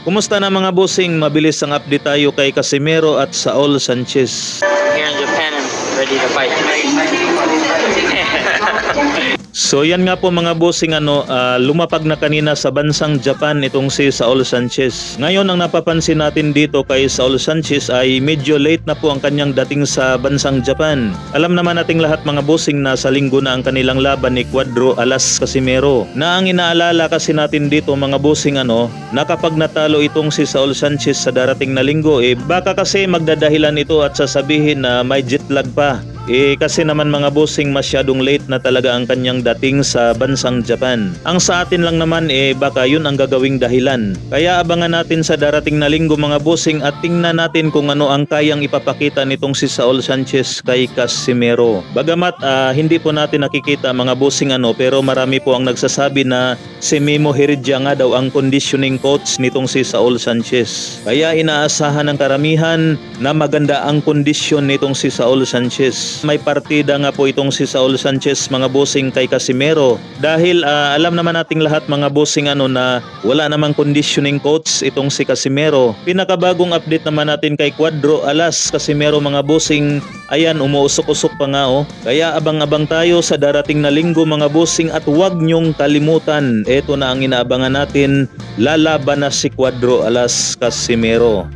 Kumusta na mga bossing? Mabilis ang update tayo kay Casimero at Saul Sanchez. Here in Japan and ready to fight. So yan nga po mga bossing, lumapag na kanina sa bansang Japan itong si Saul Sanchez. Ngayon ang napapansin natin dito kay Saul Sanchez ay medyo late na po ang kanyang dating sa bansang Japan. Alam naman nating lahat mga bossing na sa linggo na ang kanilang laban ni Cuadro Alas Casimero. Na ang inaalala kasi natin dito mga bossing na kapag natalo itong si Saul Sanchez sa darating na linggo baka kasi magdadahilan ito at sasabihin na may jet lag pa. Kasi naman mga bossing masyadong late na talaga ang kanyang dating sa bansang Japan. Ang sa atin lang naman baka yun ang gagawing dahilan. Kaya abangan natin sa darating na linggo mga bossing at tingnan natin kung ano ang kayang ipapakita nitong si Saul Sanchez kay Casimero. Bagamat hindi po natin nakikita mga bossing pero marami po ang nagsasabi na si Memo Heredia nga daw ang conditioning coach nitong si Saul Sanchez. Kaya inaasahan ng karamihan na maganda ang kondisyon nitong si Saul Sanchez. May partida nga po itong si Saul Sanchez mga bossing kay Casimero dahil alam naman nating lahat mga bossing na wala namang conditioning coach itong si Casimero. Pinakabagong update naman natin kay Cuadro Alas Casimero mga bossing, ayan umuusok-usok pa nga Kaya abang-abang tayo sa darating na linggo mga bossing at huwag nyong kalimutan, eto na ang inaabangan natin, lalaban na si Cuadro Alas Casimero.